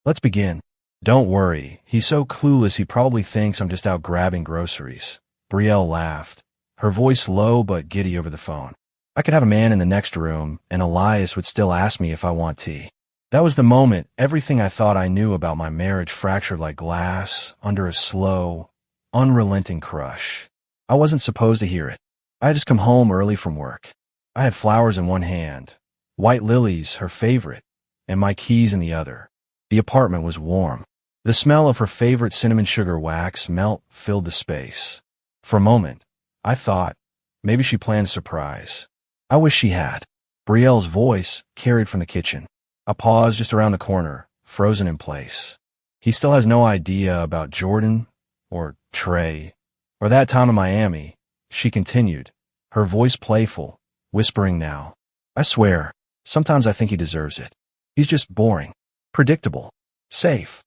Let's begin. Don't worry, he's so clueless he probably thinks I'm just out grabbing groceries. Brielle laughed, her voice low but giddy over the phone. I could have a man in the next room, and Elias would still ask me if I want tea. That was the moment everything I thought I knew about my marriage fractured like glass under a slow, unrelenting crush. I wasn't supposed to hear it. I had just come home early from work. I had flowers in one hand, white lilies, her favorite, and my keys in the other. The apartment was warm. The smell of her favorite cinnamon sugar wax melt filled the space. For a moment, I thought, maybe she planned a surprise. I wish she had. Brielle's voice carried from the kitchen. I paused just around the corner, frozen in place. He still has no idea about Jordan, or Trey, or that time in Miami, she continued, her voice playful, whispering now. I swear, sometimes I think he deserves it. He's just boring, predictable, safe.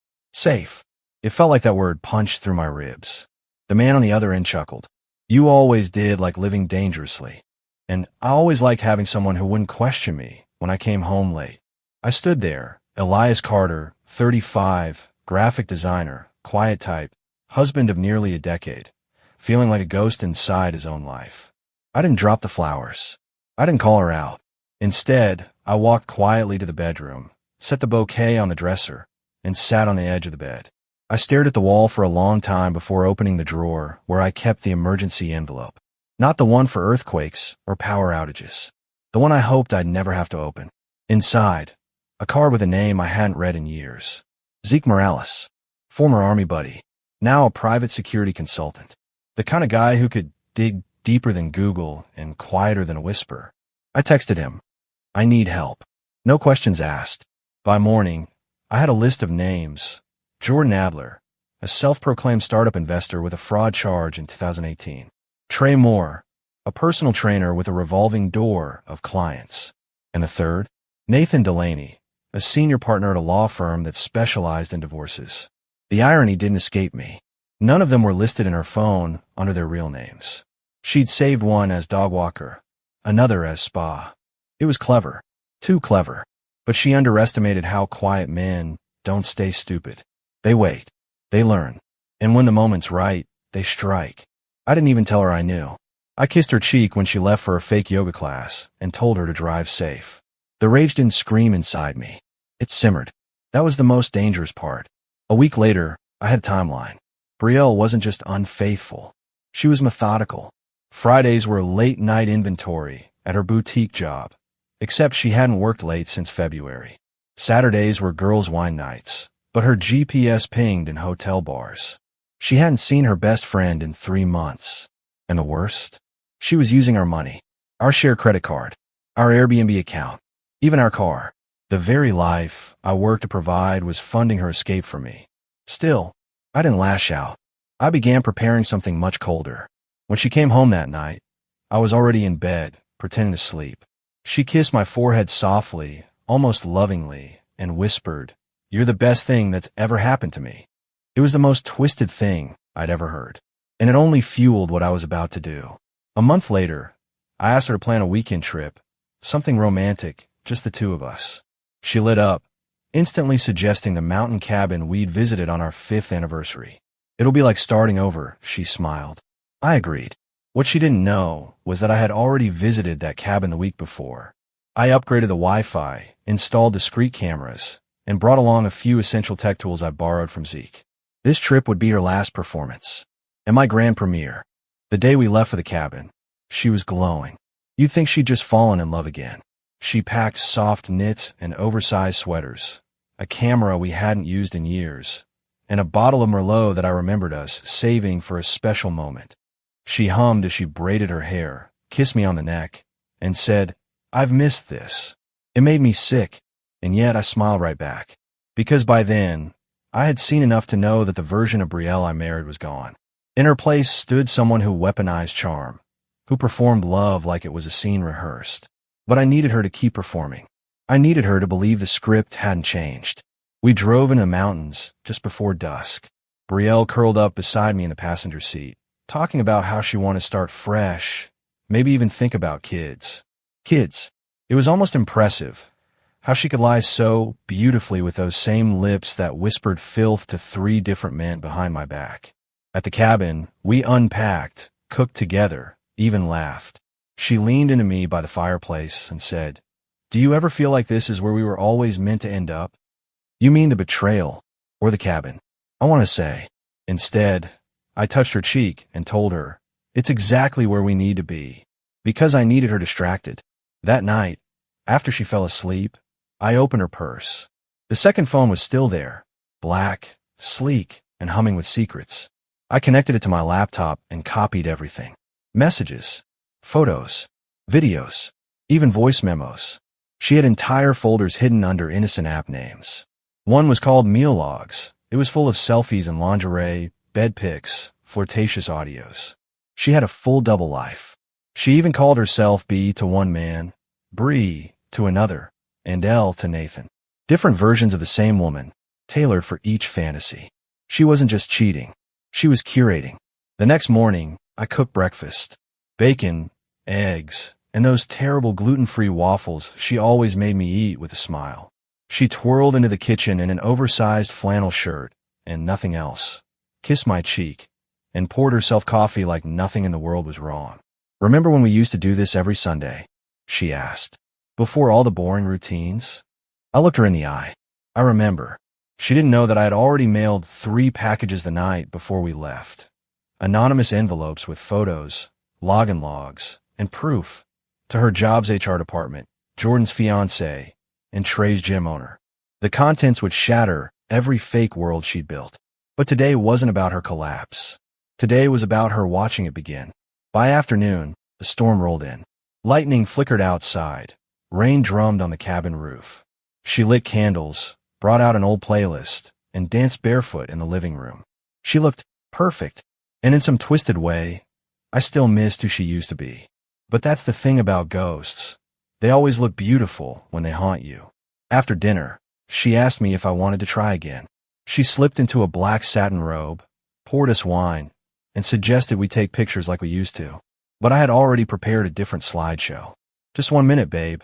It felt like that word punched through my ribs. The man on the other end chuckled. You always did like living dangerously. And I always liked having someone who wouldn't question me when I came home late. I stood there, Elias Carter, 35, graphic designer, quiet type, husband of nearly a decade, feeling like a ghost inside his own life. I didn't drop the flowers. I didn't call her out. Instead, I walked quietly to the bedroom, set the bouquet on the dresser, and sat on the edge of the bed. I stared at the wall for a long time before opening the drawer where I kept the emergency envelope. Not the one for earthquakes or power outages. The one I hoped I'd never have to open. Inside, a card with a name I hadn't read in years. Giih Morato, former Army buddy, now a private security consultant. The kind of guy who could dig deeper than Google and quieter than a whisper. I texted him. I need help. No questions asked. By morning, I had a list of names. Jordan Adler, a self-proclaimed startup investor with a fraud charge in 2018. Trey Moore, a personal trainer with a revolving door of clients. And the third, Nathan Delaney, a senior partner at a law firm that specialized in divorces. The irony didn't escape me. None of them were listed in her phone under their real names. She'd saved one as dog walker, another as spa. It was clever, too clever. But she underestimated how quiet men don't stay stupid. They wait, they learn, and when the moment's right, they strike. I didn't even tell her I knew. I kissed her cheek when she left for a fake yoga class and told her to drive safe. The rage didn't scream inside me. It simmered. That was the most dangerous part. A week later, I had a timeline. Brielle wasn't just unfaithful. She was methodical. Fridays were late-night inventory at her boutique job, except she hadn't worked late since February. Saturdays were girls' wine nights, but her GPS pinged in hotel bars. She hadn't seen her best friend in 3 months. And the worst? She was using our money, our shared credit card, our Airbnb account, even our car. The very life I worked to provide was funding her escape from me. Still, I didn't lash out. I began preparing something much colder. When she came home that night, I was already in bed, pretending to sleep. She kissed my forehead softly, almost lovingly, and whispered, "You're the best thing that's ever happened to me." It was the most twisted thing I'd ever heard, and it only fueled what I was about to do. A month later, I asked her to plan a weekend trip, something romantic, just the two of us. She lit up, instantly suggesting the mountain cabin we'd visited on our 5th anniversary. It'll be like starting over, she smiled. I agreed. What she didn't know was that I had already visited that cabin the week before. I upgraded the Wi-Fi, installed discrete cameras, and brought along a few essential tech tools I borrowed from Zeke. This trip would be her last performance, and my grand premiere. The day we left for the cabin, she was glowing. You'd think she'd just fallen in love again. She packed soft knits and oversized sweaters, a camera we hadn't used in years, and a bottle of Merlot that I remembered us saving for a special moment. She hummed as she braided her hair, kissed me on the neck, and said, "I've missed this." It made me sick, and yet I smiled right back. Because by then, I had seen enough to know that the version of Brielle I married was gone. In her place stood someone who weaponized charm, who performed love like it was a scene rehearsed. But I needed her to keep performing. I needed her to believe the script hadn't changed. We drove in the mountains just before dusk. Brielle curled up beside me in the passenger seat, talking about how she wanted to start fresh, maybe even think about kids. Kids. It was almost impressive How she could lie so beautifully with those same lips that whispered filth to 3 different men behind my back. At the cabin, we unpacked, cooked together, even laughed. She leaned into me by the fireplace and said, "Do you ever feel like this is where we were always meant to end up?" "You mean the betrayal, or the cabin?" I want to say. Instead, I touched her cheek and told her, "It's exactly where we need to be." Because I needed her distracted. That night, after she fell asleep, I opened her purse. The second phone was still there, black, sleek, and humming with secrets. I connected it to my laptop and copied everything. Messages, photos, videos, even voice memos. She had entire folders hidden under innocent app names. One was called Meal Logs. It was full of selfies and lingerie, bed pics, flirtatious audios. She had a full double life. She even called herself B to one man, Bree to another, and L to Nathan. Different versions of the same woman, tailored for each fantasy. She wasn't just cheating. She was curating. The next morning, I cooked breakfast. Bacon, eggs, and those terrible gluten-free waffles she always made me eat with a smile. She twirled into the kitchen in an oversized flannel shirt, and nothing else, kissed my cheek, and poured herself coffee like nothing in the world was wrong. "Remember when we used to do this every Sunday?" she asked. "Before all the boring routines?" I looked her in the eye. I remember. She didn't know that I had already mailed 3 packages the night before we left. Anonymous envelopes with photos, login logs, and proof to her job's HR department, Jordan's fiancé, and Trey's gym owner. The contents would shatter every fake world she'd built. But today wasn't about her collapse. Today was about her watching it begin. By afternoon, the storm rolled in. Lightning flickered outside. Rain drummed on the cabin roof. She lit candles, brought out an old playlist, and danced barefoot in the living room. She looked perfect, and in some twisted way, I still missed who she used to be. But that's the thing about ghosts. They always look beautiful when they haunt you. After dinner, she asked me if I wanted to try again. She slipped into a black satin robe, poured us wine, and suggested we take pictures like we used to. But I had already prepared a different slideshow. "Just 1 minute, babe,"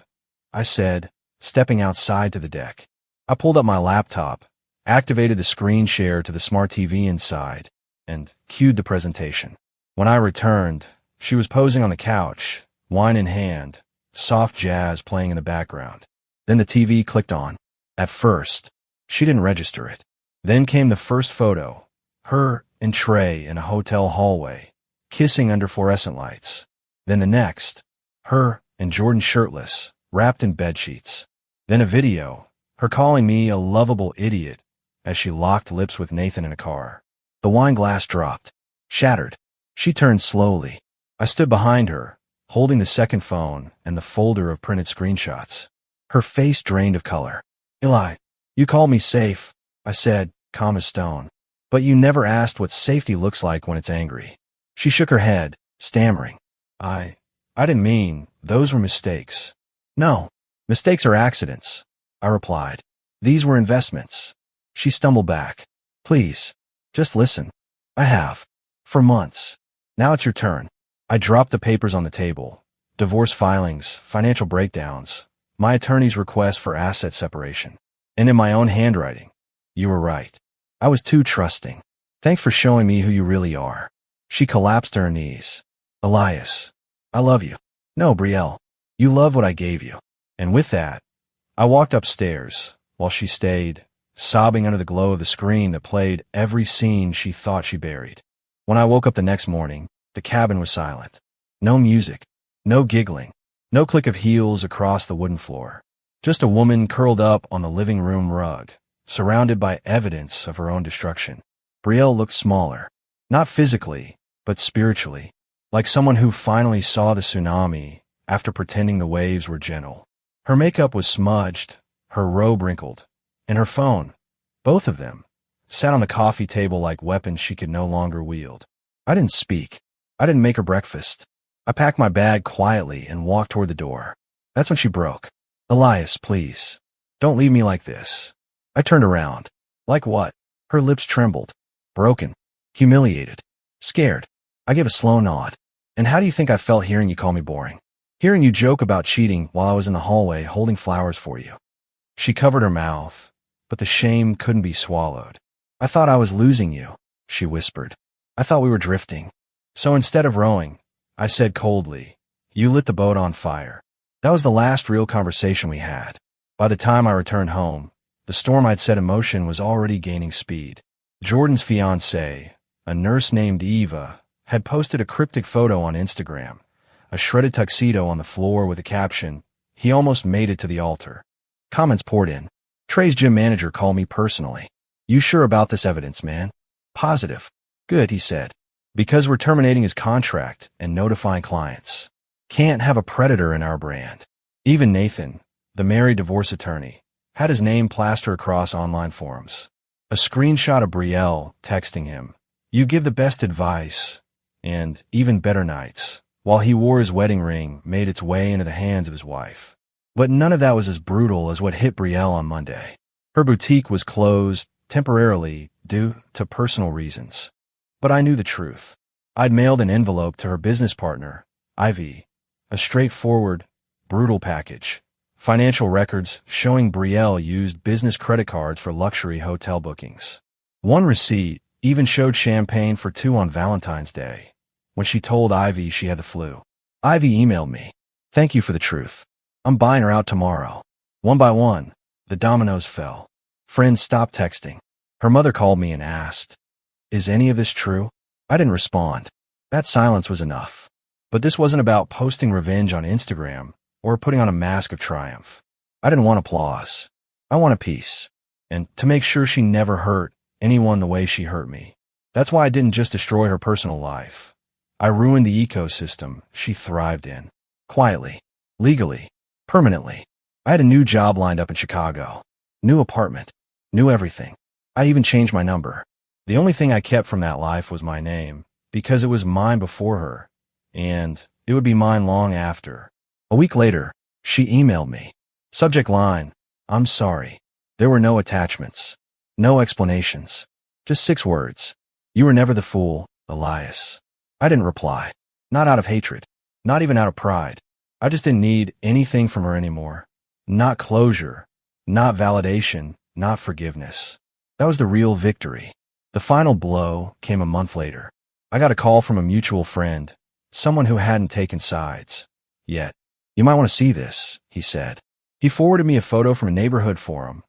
I said, stepping outside to the deck. I pulled up my laptop, activated the screen share to the smart TV inside, and cued the presentation. When I returned, she was posing on the couch, wine in hand, soft jazz playing in the background. Then the TV clicked on. At first, she didn't register it. Then came the first photo, her and Trey in a hotel hallway, kissing under fluorescent lights. Then the next, her and Jordan shirtless, wrapped in bedsheets. Then a video, her calling me a lovable idiot as she locked lips with Nathan in a car. The wine glass dropped, shattered. She turned slowly. I stood behind her, holding the second phone and the folder of printed screenshots. Her face drained of color. "Eli, you call me safe," I said, calm as stone. "But you never asked what safety looks like when it's angry." She shook her head, stammering. I didn't mean, those were mistakes." "No, mistakes are accidents," I replied. "These were investments." She stumbled back. "Please, just listen. I have. For months. Now it's your turn." I dropped the papers on the table. Divorce filings, financial breakdowns, my attorney's request for asset separation. And in my own handwriting. "You were right. I was too trusting. Thanks for showing me who you really are." She collapsed to her knees. "Elias, I love you." "No, Brielle. You love what I gave you." And with that, I walked upstairs while she stayed, sobbing under the glow of the screen that played every scene she thought she buried. When I woke up the next morning, the cabin was silent. No music, no giggling, no click of heels across the wooden floor. Just a woman curled up on the living room rug, surrounded by evidence of her own destruction. Brielle looked smaller, not physically, but spiritually, like someone who finally saw the tsunami after pretending the waves were gentle. Her makeup was smudged, her robe wrinkled, and her phone, both of them, sat on the coffee table like weapons she could no longer wield. I didn't speak. I didn't make her breakfast. I packed my bag quietly and walked toward the door. That's when she broke. "Elias, please. Don't leave me like this." I turned around. "Like what?" Her lips trembled. "Broken. Humiliated. Scared." I gave a slow nod. "And how do you think I felt hearing you call me boring? Hearing you joke about cheating while I was in the hallway holding flowers for you?" She covered her mouth, but the shame couldn't be swallowed. I thought I was losing you, she whispered. I thought we were drifting. So instead of rowing, I said coldly, you lit the boat on fire. That was the last real conversation we had. By the time I returned home, the storm I'd set in motion was already gaining speed. Jordan's fiancée, a nurse named Eva, had posted a cryptic photo on Instagram, a shredded tuxedo on the floor with a caption, "He almost made it to the altar." Comments poured in. Trey's gym manager called me personally. "You sure about this evidence, man?" "Positive." "Good," he said. "Because we're terminating his contract and notifying clients. Can't have a predator in our brand." Even Nathan, the married divorce attorney, had his name plastered across online forums. A screenshot of Brielle texting him, "You give the best advice," and "even better nights," while he wore his wedding ring, made its way into the hands of his wife. But none of that was as brutal as what hit Brielle on Monday. Her boutique was closed temporarily due to personal reasons. But I knew the truth. I'd mailed an envelope to her business partner, Ivy, a straightforward, brutal package. Financial records showing Brielle used business credit cards for luxury hotel bookings. One receipt even showed champagne for two on Valentine's Day, when she told Ivy she had the flu. Ivy emailed me, "Thank you for the truth. I'm buying her out tomorrow." One by one, the dominoes fell. Friends stopped texting. Her mother called me and asked, "Is any of this true?" I didn't respond. That silence was enough. But this wasn't about posting revenge on Instagram or putting on a mask of triumph. I didn't want applause. I wanted peace. And to make sure she never hurt anyone the way she hurt me. That's why I didn't just destroy her personal life. I ruined the ecosystem she thrived in. Quietly. Legally. Permanently. I had a new job lined up in Chicago. New apartment. New everything. I even changed my number. The only thing I kept from that life was my name, because it was mine before her, and it would be mine long after. A week later, she emailed me. Subject line, "I'm sorry." There were no attachments. No explanations. Just 6 words. "You were never the fool, Elias." I didn't reply. Not out of hatred. Not even out of pride. I just didn't need anything from her anymore. Not closure. Not validation. Not forgiveness. That was the real victory. The final blow came a month later. I got a call from a mutual friend, someone who hadn't taken sides yet. "You might want to see this," he said. He forwarded me a photo from a neighborhood forum,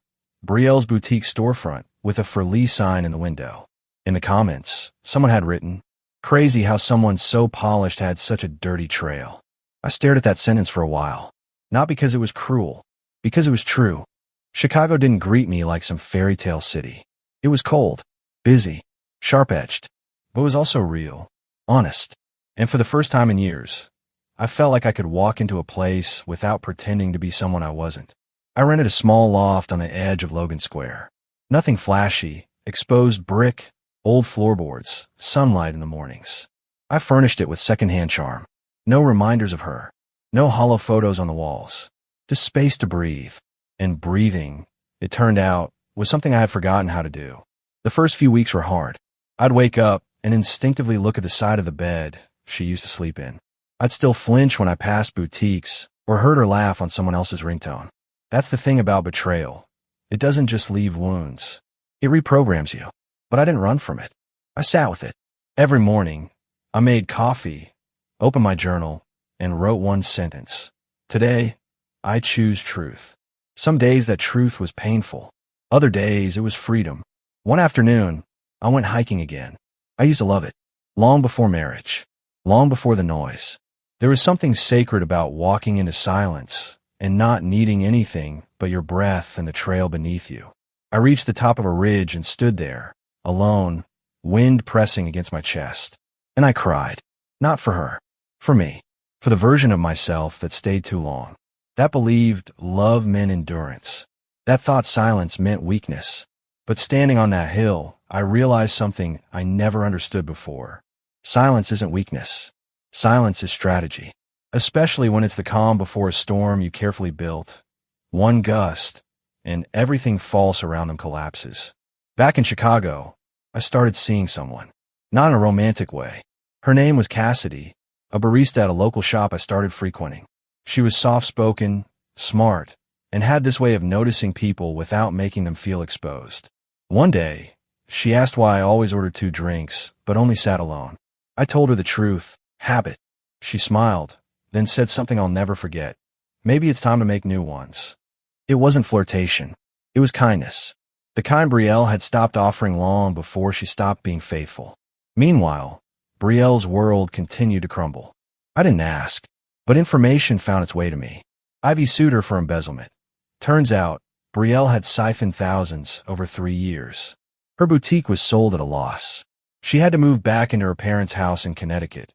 Brielle's boutique storefront with a for lease sign in the window. In the comments, someone had written, "Crazy how someone so polished had such a dirty trail." I stared at that sentence for a while. Not because it was cruel, because it was true. Chicago didn't greet me like some fairy tale city. It was cold, busy, sharp-edged, but it was also real, honest. And for the first time in years, I felt like I could walk into a place without pretending to be someone I wasn't. I rented a small loft on the edge of Logan Square. Nothing flashy, exposed brick, old floorboards, sunlight in the mornings. I furnished it with secondhand charm. No reminders of her. No hollow photos on the walls. Just space to breathe. And breathing, it turned out, was something I had forgotten how to do. The first few weeks were hard. I'd wake up and instinctively look at the side of the bed she used to sleep in. I'd still flinch when I passed boutiques or heard her laugh on someone else's ringtone. That's the thing about betrayal. It doesn't just leave wounds. It reprograms you. But I didn't run from it. I sat with it. Every morning, I made coffee, opened my journal, and wrote one sentence. Today, I choose truth. Some days that truth was painful. Other days it was freedom. One afternoon, I went hiking again. I used to love it. Long before marriage. Long before the noise. There was something sacred about walking into silence and not needing anything but your breath and the trail beneath you. I reached the top of a ridge and stood there, alone, wind pressing against my chest. And I cried. Not for her. For me. For the version of myself that stayed too long. That believed love meant endurance. That thought silence meant weakness. But standing on that hill, I realized something I never understood before. Silence isn't weakness. Silence is strategy. Especially when it's the calm before a storm you carefully built. One gust, and everything false around them collapses. Back in Chicago, I started seeing someone. Not in a romantic way. Her name was Cassidy, a barista at a local shop I started frequenting. She was soft-spoken, smart, and had this way of noticing people without making them feel exposed. One day, she asked why I always ordered 2 drinks, but only sat alone. I told her the truth. Habit. She smiled, then said something I'll never forget. Maybe it's time to make new ones. It wasn't flirtation. It was kindness. The kind Brielle had stopped offering long before she stopped being faithful. Meanwhile, Brielle's world continued to crumble. I didn't ask, but information found its way to me. Ivy sued her for embezzlement. Turns out, Brielle had siphoned thousands over 3 years. Her boutique was sold at a loss. She had to move back into her parents' house in Connecticut,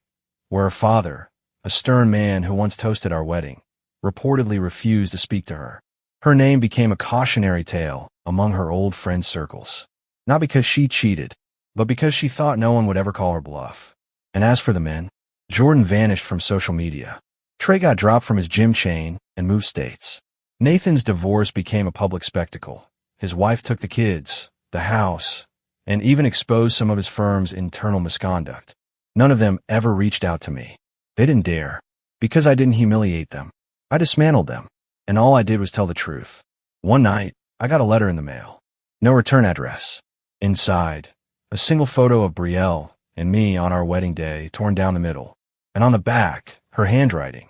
where her father, a stern man who once toasted our wedding, reportedly refused to speak to her. Her name became a cautionary tale among her old friend circles. Not because she cheated, but because she thought no one would ever call her bluff. And as for the men, Jordan vanished from social media. Trey got dropped from his gym chain and moved states. Nathan's divorce became a public spectacle. His wife took the kids, the house, and even exposed some of his firm's internal misconduct. None of them ever reached out to me. They didn't dare, because I didn't humiliate them. I dismantled them, and all I did was tell the truth. One night, I got a letter in the mail. No return address. Inside, a single photo of Brielle and me on our wedding day torn down the middle, and on the back, her handwriting.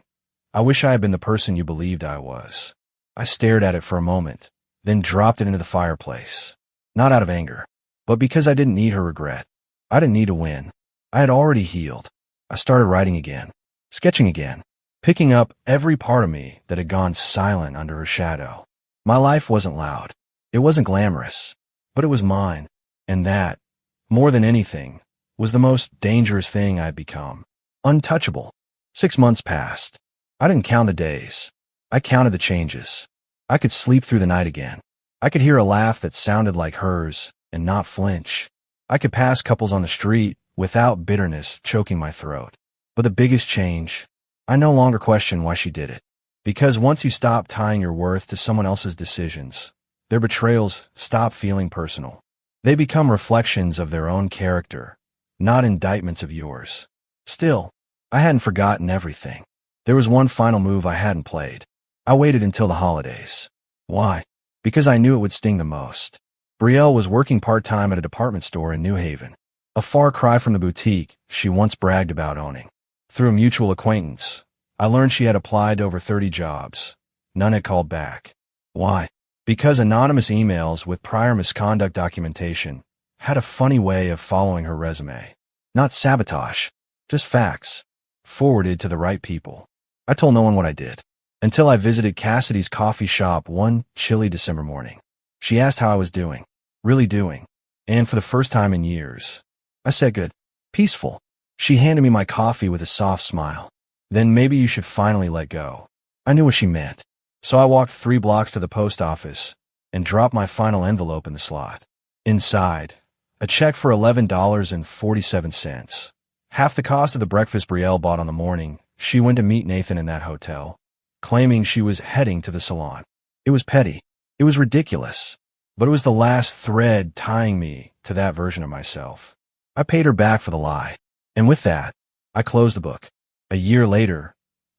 I wish I had been the person you believed I was. I stared at it for a moment, then dropped it into the fireplace. Not out of anger, but because I didn't need her regret. I didn't need to win. I had already healed. I started writing again, sketching again, picking up every part of me that had gone silent under her shadow. My life wasn't loud. It wasn't glamorous, but it was mine. And that, more than anything, was the most dangerous thing I'd become. Untouchable. 6 months passed. I didn't count the days. I counted the changes. I could sleep through the night again. I could hear a laugh that sounded like hers and not flinch. I could pass couples on the street without bitterness choking my throat. But the biggest change, I no longer question why she did it. Because once you stop tying your worth to someone else's decisions, their betrayals stop feeling personal. They become reflections of their own character, not indictments of yours. Still, I hadn't forgotten everything. There was one final move I hadn't played. I waited until the holidays. Why? Because I knew it would sting the most. Brielle was working part-time at a department store in New Haven, a far cry from the boutique she once bragged about owning. Through a mutual acquaintance, I learned she had applied to over 30 jobs. None had called back. Why? Because anonymous emails with prior misconduct documentation had a funny way of following her resume. Not sabotage, just facts, forwarded to the right people. I told no one what I did, until I visited Cassidy's coffee shop one chilly December morning. She asked how I was doing, really doing, and for the first time in years. I said good, peaceful. She handed me my coffee with a soft smile. Then maybe you should finally let go. I knew what she meant. So I walked 3 blocks to the post office and dropped my final envelope in the slot. Inside, a check for $11.47. Half the cost of the breakfast Brielle bought on the morning she went to meet Nathan in that hotel, claiming she was heading to the salon. It was petty. It was ridiculous. But it was the last thread tying me to that version of myself. I paid her back for the lie. And with that, I closed the book. A year later,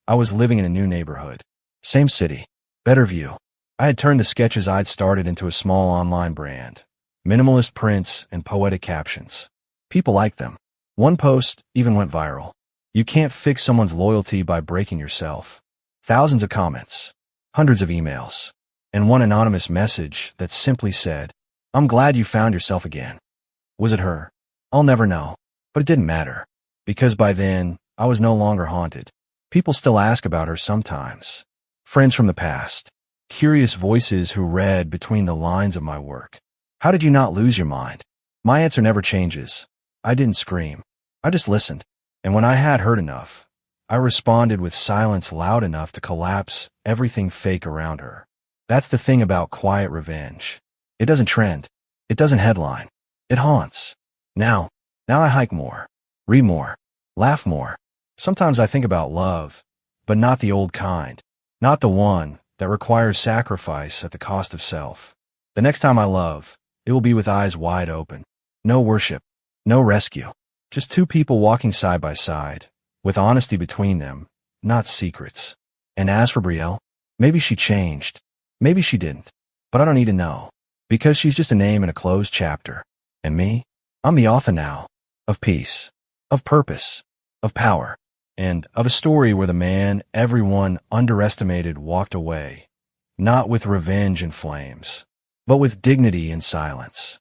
I was living in a new neighborhood. Same city, better view. I had turned the sketches I'd started into a small online brand. Minimalist prints and poetic captions. People liked them. One post even went viral. You can't fix someone's loyalty by breaking yourself. Thousands of comments, hundreds of emails, and one anonymous message that simply said, "I'm glad you found yourself again." Was it her? I'll never know. But it didn't matter. Because by then, I was no longer haunted. People still ask about her sometimes. Friends from the past. Curious voices who read between the lines of my work. How did you not lose your mind? My answer never changes. I didn't scream. I just listened. And when I had heard enough, I responded with silence loud enough to collapse everything fake around her. That's the thing about quiet revenge. It doesn't trend. It doesn't headline. It haunts. Now I hike more, read more, laugh more. Sometimes I think about love, but not the old kind. Not the one that requires sacrifice at the cost of self. The next time I love, it will be with eyes wide open. No worship, no rescue. Just 2 people walking side by side, with honesty between them, not secrets. And as for Brielle, maybe she changed. Maybe she didn't, but I don't need to know, because she's just a name in a closed chapter. And me? I'm the author now, of peace, of purpose, of power, and of a story where the man everyone underestimated walked away, not with revenge and flames, but with dignity and silence.